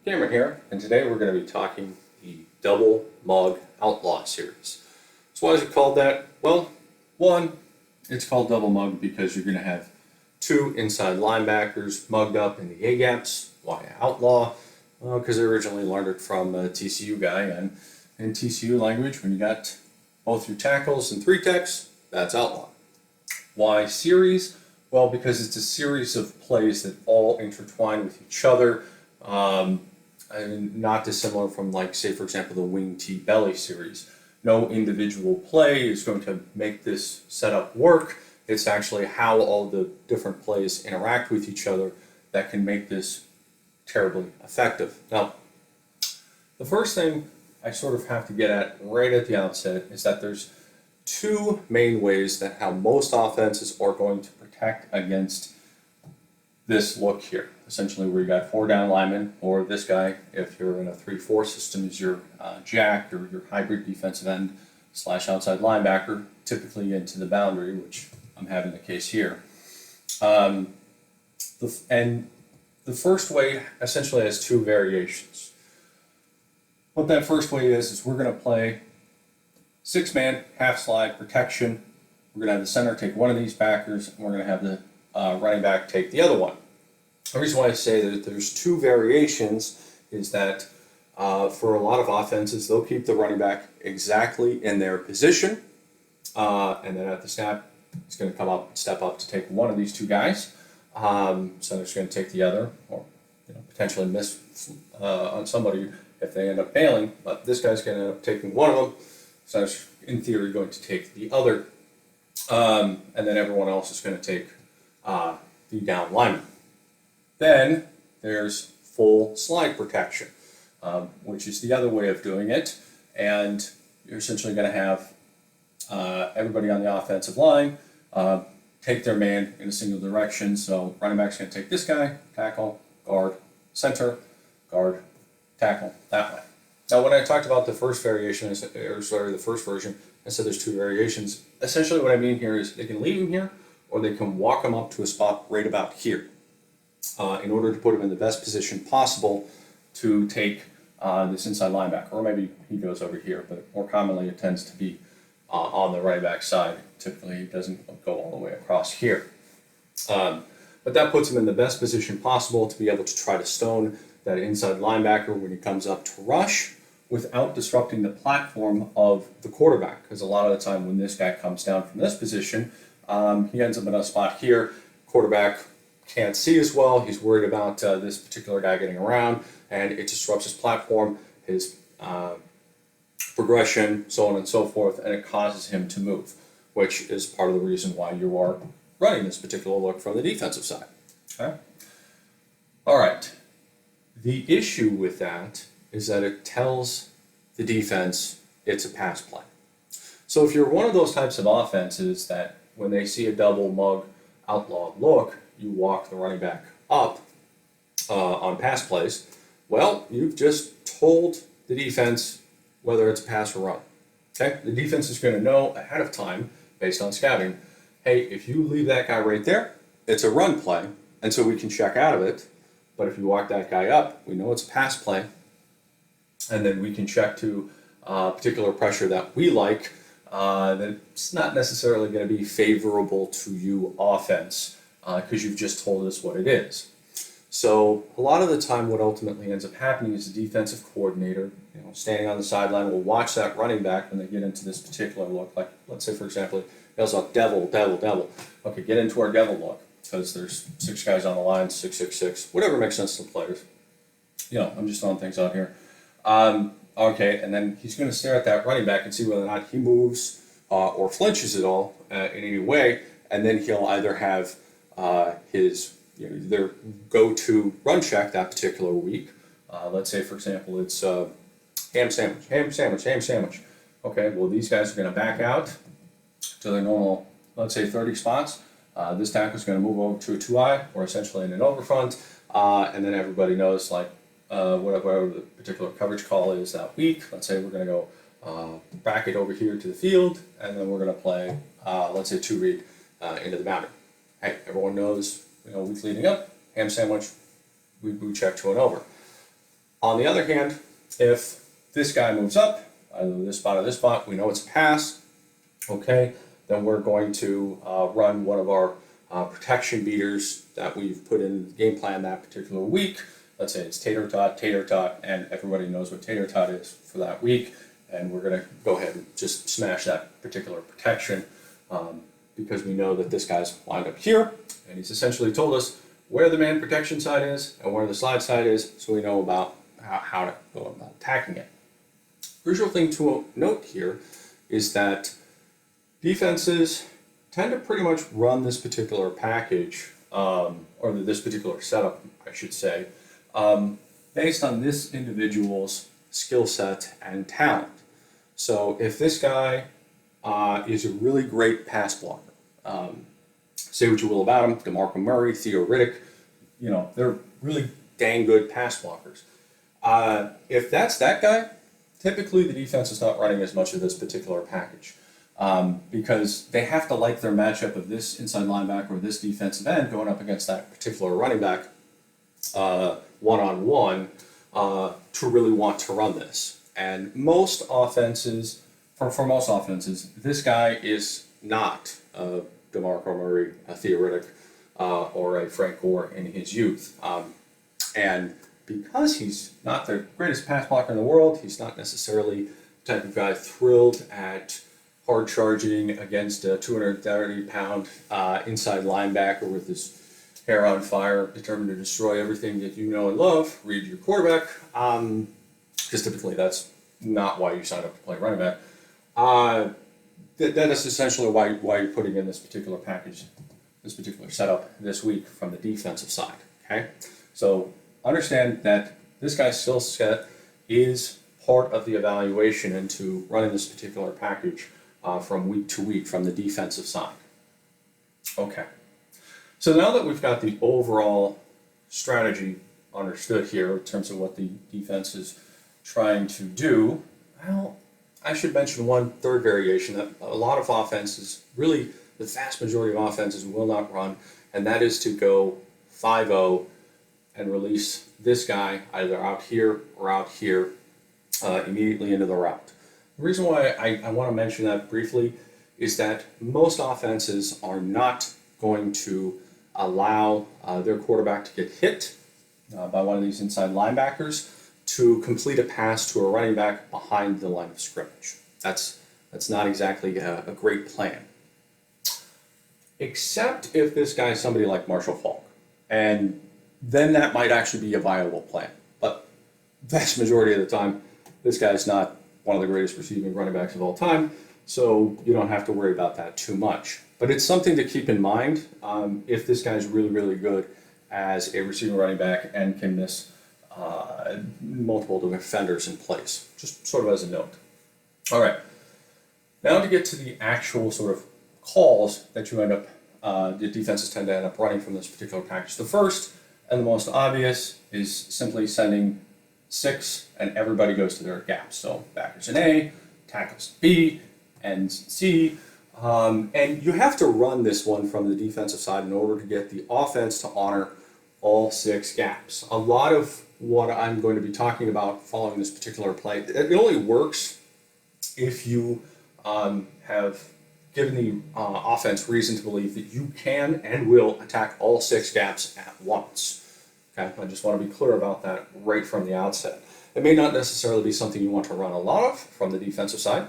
Cameron here, and today we're going to be talking the Double Mug Outlaw series. So why is it called that? Well, one, it's called Double Mug because you're going to have two inside linebackers mugged up in the A-gaps. Why Outlaw? Well, because I originally learned it from a TCU guy, and in TCU language, when you got both your tackles and three techs, that's Outlaw. Why series? Well, because it's a series of plays that all intertwine with each other. And not dissimilar from, like, say, for example, the Wing T Belly series. No individual play is going to make this setup work. It's actually how all the different plays interact with each other that can make this terribly effective. Now, the first thing I sort of have to get at right at the outset is that there's two main ways that how most offenses are going to protect against this look here. Essentially where you got four down linemen, or this guy, if you're in a 3-4 system, is your jack or your hybrid defensive end / outside linebacker, typically into the boundary, which I'm having the case here. And the first way essentially has two variations. What that first way is we're going to play 6-man half slide protection. We're going to have the center take one of these backers, and we're going to have the running back take the other one. The reason why I say that there's two variations is that for a lot of offenses, they'll keep the running back exactly in their position, and then at the snap, he's going to come up, step up to take one of these two guys. Center's going to take the other, or potentially miss on somebody if they end up failing. But this guy's going to end up taking one of them. Center's in theory going to take the other, and then everyone else is going to take the down lineman. Then there's full slide protection, which is the other way of doing it. And you're essentially going to have everybody on the offensive line take their man in a single direction. So running back's going to take this guy, tackle, guard, center, guard, tackle, that way. Now, when I talked about the first variation, the first version, I said there's two variations. Essentially what I mean here is they can leave him here, or they can walk him up to a spot right about here. In order to put him in the best position possible to take this inside linebacker, or maybe he goes over here, but more commonly it tends to be on the right back side. Typically it doesn't go all the way across here. But that puts him in the best position possible to be able to try to stone that inside linebacker when he comes up to rush without disrupting the platform of the quarterback. Because a lot of the time when this guy comes down from this position, he ends up in a spot here. Quarterback can't see as well. He's worried about this particular guy getting around, and it disrupts his platform, his progression, so on and so forth, and it causes him to move, which is part of the reason why you are running this particular look from the defensive side. Okay. All right. The issue with that is that it tells the defense it's a pass play. So if you're one of those types of offenses that when they see a double mug outlaw look, you walk the running back up on pass plays, well, you've just told the defense whether it's a pass or run. Okay? The defense is going to know ahead of time, based on scouting, hey, if you leave that guy right there, it's a run play, and so we can check out of it. But if you walk that guy up, we know it's a pass play, and then we can check to particular pressure that we like, that it's not necessarily going to be favorable to you offense, because you've just told us what it is. So a lot of the time what ultimately ends up happening is the defensive coordinator, standing on the sideline, will watch that running back when they get into this particular look. Like, let's say, for example, he yells out, devil, devil, devil. Okay, get into our devil look, because there's 6 guys on the line, 6, 6, 6, whatever makes sense to the players. I'm just throwing things out here. Okay, and then he's going to stare at that running back and see whether or not he moves or flinches at all in any way, and then he'll either have his their go-to run check that particular week. Let's say, for example, it's ham sandwich, ham sandwich, ham sandwich. Okay, well, these guys are going to back out to their normal, let's say, 30 spots. This tackle is going to move over to a 2-eye, or essentially in an overfront, and then everybody knows, like, whatever the particular coverage call is that week. Let's say we're going to go bracket over here to the field, and then we're going to play, let's say, 2-read into the boundary. Hey, everyone knows, week leading up, ham sandwich, we boot check to and over. On the other hand, if this guy moves up, either this spot or this spot, we know it's a pass, okay, then we're going to run one of our protection beaters that we've put in the game plan that particular week. Let's say it's tater tot, and everybody knows what tater tot is for that week, and we're going to go ahead and just smash that particular protection because we know that this guy's lined up here, and he's essentially told us where the man protection side is and where the slide side is, so we know about how to go about attacking it. Crucial thing to note here is that defenses tend to pretty much run this particular package, or this particular setup, I should say, based on this individual's skill set and talent. So if this guy is a really great pass blocker, say what you will about him, DeMarco Murray, Theo Riddick, you know, they're really dang good pass blockers. If that's that guy, typically the defense is not running as much of this particular package because they have to like their matchup of this inside linebacker or this defensive end going up against that particular running back one-on-one to really want to run this. And most offenses, for most offenses, this guy is not DeMarco Murray, a Theo Riddick, or a Frank Gore in his youth. And because he's not the greatest pass blocker in the world, he's not necessarily the type of guy thrilled at hard charging against a 230-pound inside linebacker with his hair on fire, determined to destroy everything that you know and love, read your quarterback, because typically that's not why you signed up to play running back. That is essentially why you're putting in this particular package, this particular setup this week from the defensive side, okay? So understand that this guy's skill set is part of the evaluation into running this particular package from week to week from the defensive side. Okay. So now that we've got the overall strategy understood here in terms of what the defense is trying to do, well, I should mention one third variation that a lot of offenses, really the vast majority of offenses will not run, and that is to go 5-0 and release this guy either out here or out here immediately into the route. The reason why I want to mention that briefly is that most offenses are not going to allow their quarterback to get hit by one of these inside linebackers to complete a pass to a running back behind the line of scrimmage. That's not exactly a great plan. Except if this guy is somebody like Marshall Faulk, and then that might actually be a viable plan. But vast majority of the time, this guy's not one of the greatest receiving running backs of all time, so you don't have to worry about that too much. But it's something to keep in mind if this guy's really, really good as a receiving running back and can miss multiple defenders in place, just sort of as a note. All right, now to get to the actual sort of calls that you end up, the defenses tend to end up running from this particular package. The first and the most obvious is simply sending 6 and everybody goes to their gaps. So backers in A, tackles B, ends C, and you have to run this one from the defensive side in order to get the offense to honor all 6 gaps. A lot of what I'm going to be talking about following this particular play, it only works if you have given the offense reason to believe that you can and will attack all 6 gaps at once. Okay, I just want to be clear about that right from the outset. It may not necessarily be something you want to run a lot of from the defensive side.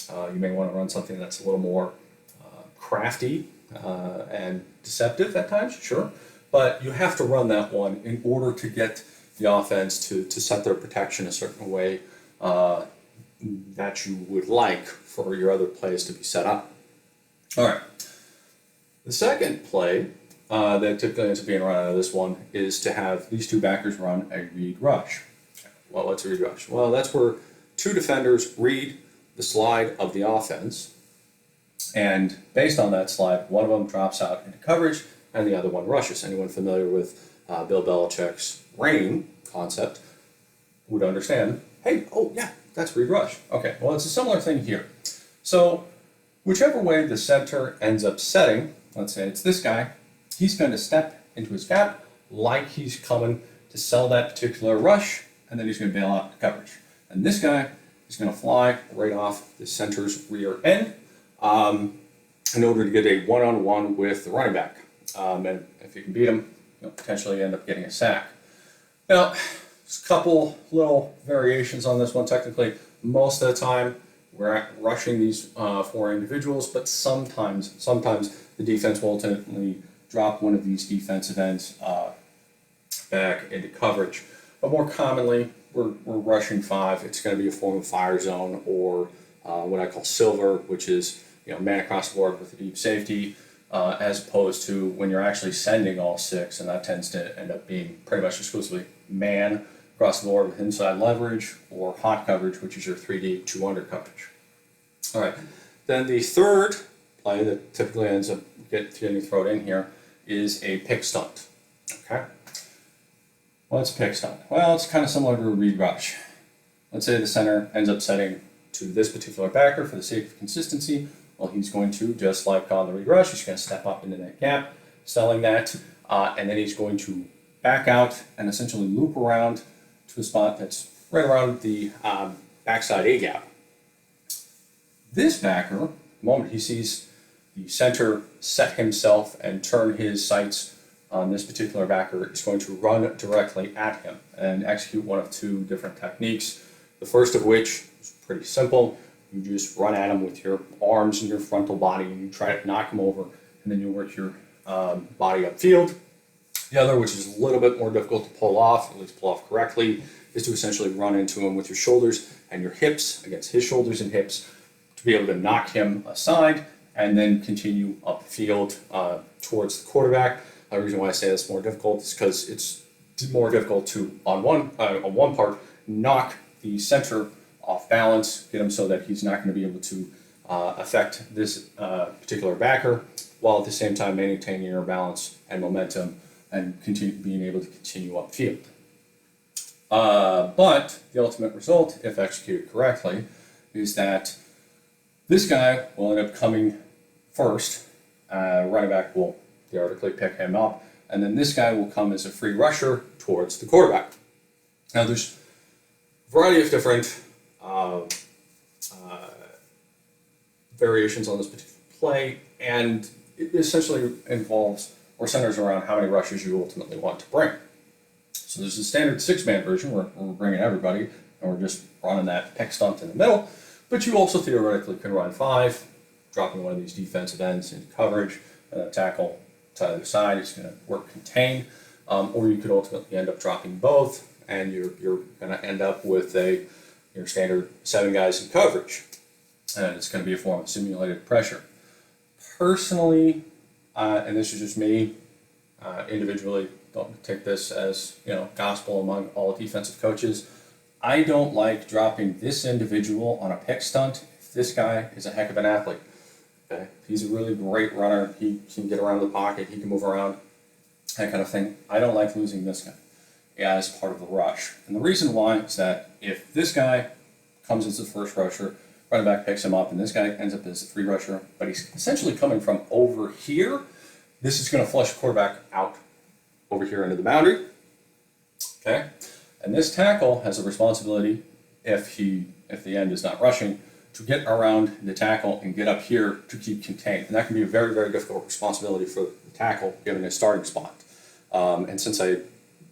You may want to run something that's a little more crafty and deceptive at times, sure. But you have to run that one in order to get the offense to set their protection a certain way that you would like for your other plays to be set up. All right. The second play that typically ends up being run out of this one is to have these 2 backers run a read rush. Well, what's a read rush? Well, that's where 2 defenders read the slide of the offense, and based on that slide, one of them drops out into coverage and the other one rushes. Anyone familiar with Bill Belichick's rain concept would understand, hey, oh yeah, that's read rush. Okay, well, it's a similar thing here. So whichever way the center ends up setting, let's say it's this guy, he's going to step into his gap like he's coming to sell that particular rush, and then he's going to bail out coverage. And this guy is going to fly right off the center's rear end in order to get a one-on-one with the running back. And if you can beat him, you'll potentially end up getting a sack. Now, there's a couple little variations on this one. Technically, most of the time, we're rushing these 4 individuals, but sometimes the defense will ultimately drop one of these defensive ends back into coverage. But more commonly, we're rushing 5. It's going to be a form of fire zone, or what I call silver, which is man across the board with a deep safety, as opposed to when you're actually sending all 6, and that tends to end up being pretty much exclusively man across the board with inside leverage, or hot coverage, which is your 3 deep, 2 under coverage. All right, then the third play that typically ends up getting thrown in here is a pick stunt. Okay, what's a pick stunt? Well, it's kind of similar to a read rush. Let's say the center ends up setting to this particular backer for the sake of consistency. Well, he's going to, just like on the read rush, he's going to step up into that gap, selling that, and then he's going to back out and essentially loop around to a spot that's right around the backside A gap. This backer, the moment he sees the center set himself and turn his sights on this particular backer, is going to run directly at him and execute one of 2 different techniques. The first of which is pretty simple. You just run at him with your arms and your frontal body, and you try to knock him over, and then you work your body upfield. The other, which is a little bit more difficult to pull off, at least pull off correctly, is to essentially run into him with your shoulders and your hips against his shoulders and hips to be able to knock him aside and then continue upfield towards the quarterback. The reason why I say that's more difficult is because it's more difficult to, on one part, knock the center off balance, get him so that he's not going to be able to affect this particular backer, while at the same time maintaining your balance and momentum and being able to continue upfield. But the ultimate result, if executed correctly, is that this guy will end up coming first. Running back will theoretically pick him up, and then this guy will come as a free rusher towards the quarterback. Now, there's a variety of different variations on this particular play, and it essentially involves or centers around how many rushes you ultimately want to bring. So there's a standard 6-man version where we're bringing everybody, and we're just running that pick stunt in the middle, but you also theoretically can run 5, dropping one of these defensive ends into coverage, and a tackle to either side is going to work contained, or you could ultimately end up dropping both, and you're going to end up with your standard 7 guys in coverage, and it's going to be a form of simulated pressure. Personally, and this is just me individually, don't take this as gospel among all defensive coaches. I don't like dropping this individual on a pick stunt if this guy is a heck of an athlete. Okay, he's a really great runner. He can get around the pocket. He can move around, that kind of thing. I don't like losing this guy as part of the rush. And the reason why is that if this guy comes as the first rusher, running back picks him up, and this guy ends up as the free rusher, but he's essentially coming from over here, this is going to flush the quarterback out over here into the boundary. Okay, and this tackle has a responsibility, if the end is not rushing, to get around the tackle and get up here to keep contained. And that can be a very, very difficult responsibility for the tackle given his starting spot. And since I'm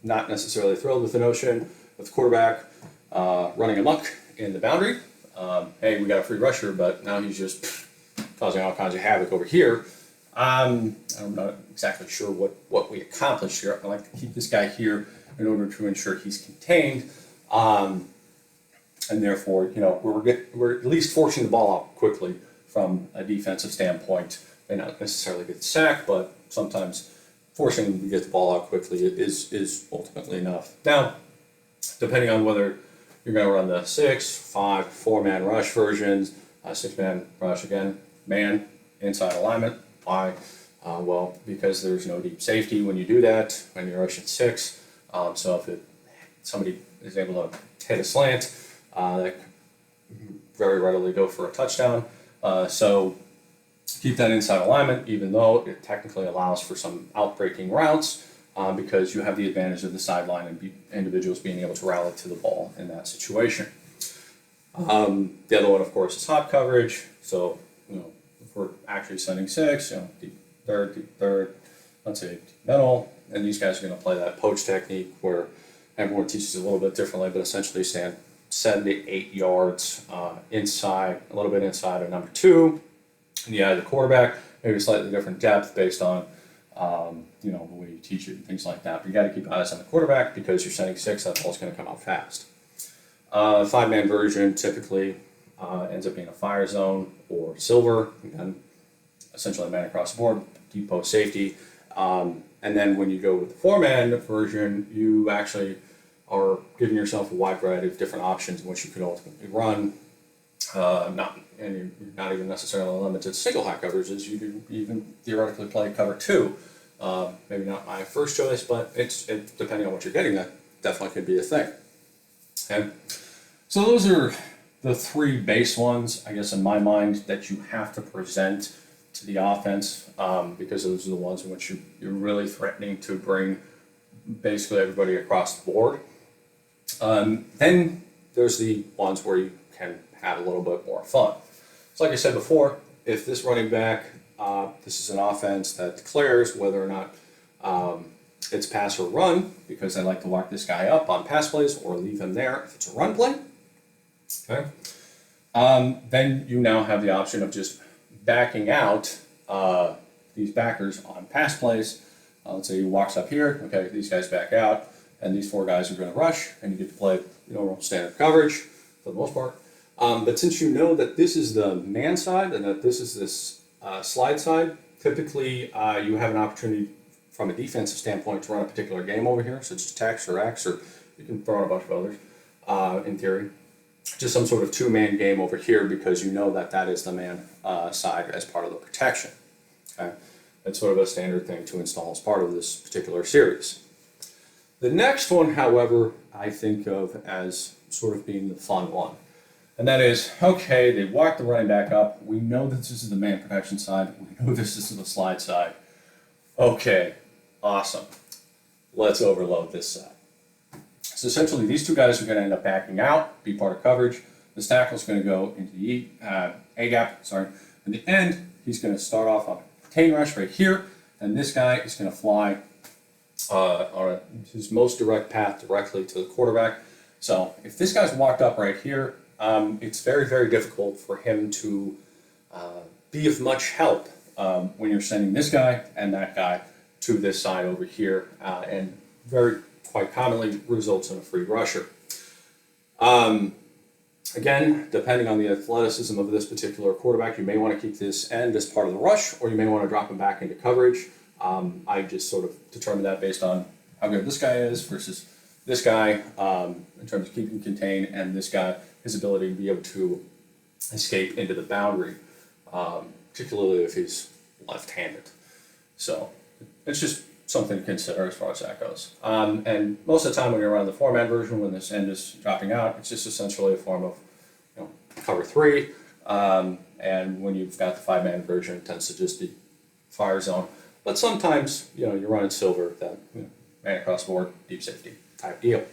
not necessarily thrilled with the notion of the quarterback running amok in the boundary, hey, we got a free rusher, but now he's just causing all kinds of havoc over here. I'm not exactly sure what we accomplished here. I like to keep this guy here in order to ensure he's contained. And therefore, we're at least forcing the ball out quickly from a defensive standpoint. May not necessarily get sacked, but sometimes forcing them to get the ball out quickly is ultimately enough. Now, depending on whether you're going to run the 6, 5, 4-man rush versions, 6-man rush again, man, inside alignment. Why? Well, because there's no deep safety when you do that, when you're rushing 6. So if somebody is able to hit a slant, that can very readily go for a touchdown. So keep that inside alignment, even though it technically allows for some outbreaking routes. because you have the advantage of the sideline and individuals being able to rally to the ball in that situation. The other one, of course, is hop coverage. So, if we're actually sending six, deep third, let's say deep middle, and these guys are going to play that poach technique where everyone teaches a little bit differently, but essentially stand 7 to 8 yards inside, a little bit inside of number 2. And you add the quarterback, maybe slightly different depth based on the way you teach it and things like that. But you got to keep eyes on the quarterback because you're sending 6, that ball's going to come out fast. 5-man version typically ends up being a fire zone or silver, again, essentially a man across the board, deep post safety. And then when you go with the 4-man version, you actually are giving yourself a wide variety of different options in which you could ultimately run. And you're not even necessarily limited to single high coverages. You can even theoretically play cover 2. Maybe not my first choice, but it's depending on what you're getting, that definitely could be a thing. Okay, so those are the 3 base ones, I guess, in my mind, that you have to present to the offense, because those are the ones in which you're really threatening to bring basically everybody across the board. Then there's the ones where you can have a little bit more fun. So like I said before, if this running back, this is an offense that declares whether or not it's pass or run, because I like to lock this guy up on pass plays or leave him there if it's a run play. Okay. Then you now have the option of just backing out these backers on pass plays. Let's say he walks up here, okay, these guys back out, and these 4 guys are going to rush, and you get to play standard coverage for the most part. But since you know that this is the man side and that this is this slide side, typically you have an opportunity from a defensive standpoint to run a particular game over here, such as Tex or X, or you can throw in a bunch of others in theory. Just some sort of 2-man game over here because you know that that is the man side as part of the protection. Okay? That's sort of a standard thing to install as part of this particular series. The next one, however, I think of as sort of being the fun one. And that is, okay, they walk the running back up. We know that this is the man protection side. We know this is the slide side. Okay, awesome. Let's overload this side. So essentially, these 2 guys are going to end up backing out, be part of coverage. This tackle is going to go into the A-gap, In the end, he's going to start off on a contain rush right here, and this guy is going to fly on his most direct path directly to the quarterback. So if this guy's walked up right here, it's very, very difficult for him to be of much help when you're sending this guy and that guy to this side over here, and very quite commonly results in a free rusher. Again, depending on the athleticism of this particular quarterback, you may want to keep this end as part of the rush, or you may want to drop him back into coverage. I just sort of determine that based on how good this guy is versus this guy in terms of keeping contained, and this guy, his ability to be able to escape into the boundary, particularly if he's left-handed. So it's just something to consider as far as that goes. And most of the time when you're running the 4-man version, when this end is dropping out, it's just essentially a form of cover 3. And when you've got the 5-man version, it tends to just be fire zone. But sometimes you're running silver, that man across the board, deep safety type deal.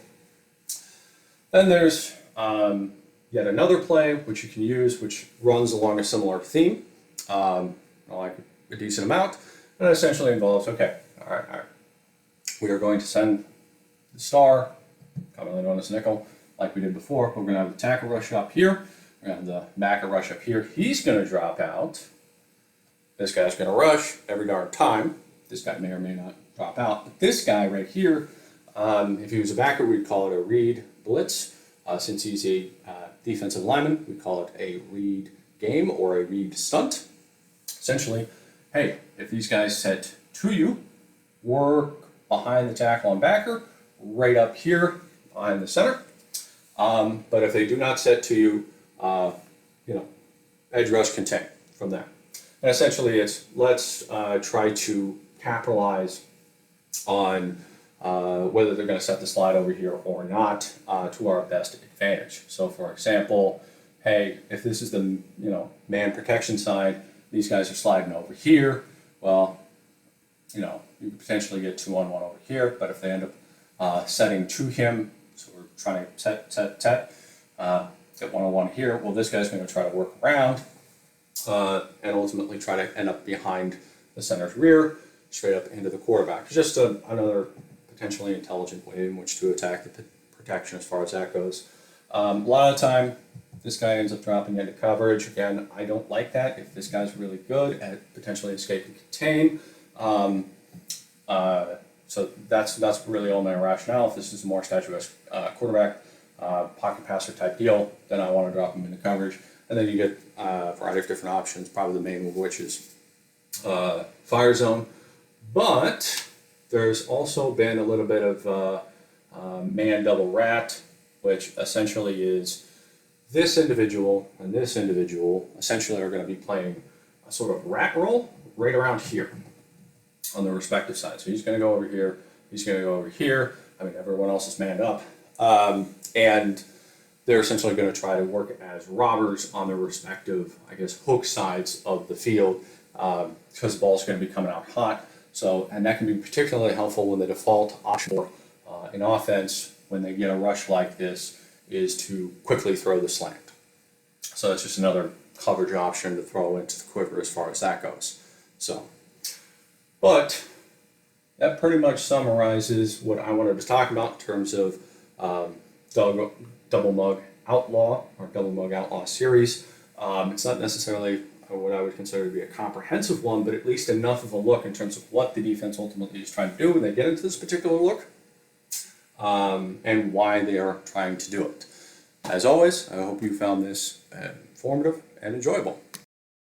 Then there's yet another play which you can use, which runs along a similar theme, like a decent amount, and it essentially involves, okay, all right. We are going to send the star, commonly known as nickel, like we did before. We're going to have the tackle rush up here. We're going to have the backer rush up here. He's going to drop out. This guy's going to rush every darn time. This guy may or may not drop out. But this guy right here, if he was a backer, we'd call it a read blitz. Since he's a defensive lineman, we call it a read game or a read stunt. Essentially, hey, if these guys set to you, work behind the tackle and backer, right up here behind the center. But if they do not set to you, edge rush contain from there. And essentially it's let's try to capitalize on whether they're going to set the slide over here or not to our best advantage. So for example, hey, if this is the man protection side, these guys are sliding over here. Well, you could potentially get 2-on-1 over here, but if they end up setting to him, so we're trying to get 1-on-1 here, well, this guy's going to try to work around and ultimately try to end up behind the center's rear, straight up into the quarterback. It's just another potentially intelligent way in which to attack the protection as far as that goes. A lot of the time, this guy ends up dropping into coverage. Again, I don't like that. If this guy's really good at potentially escape and contain, so that's really all my rationale. If this is a more statuesque quarterback, pocket passer type deal, then I want to drop him into coverage. And then you get a variety of different options, probably the main of which is fire zone. But there's also been a little bit of man double rat, which essentially is this individual and this individual essentially are going to be playing a sort of rat role right around here on the respective side. So he's going to go over here, he's going to go over here. I mean, everyone else is manned up. And they're essentially going to try to work as robbers on their respective, I guess, hook sides of the field because the ball's going to be coming out hot. So, and that can be particularly helpful when the default option in offense, when they get a rush like this, is to quickly throw the slant. So that's just another coverage option to throw into the quiver as far as that goes. So, but that pretty much summarizes what I wanted to talk about in terms of Double Mug Outlaw or Double Mug Outlaw series. It's not necessarily what I would consider to be a comprehensive one, but at least enough of a look in terms of what the defense ultimately is trying to do when they get into this particular look, and why they are trying to do it. As always, I hope you found this informative and enjoyable.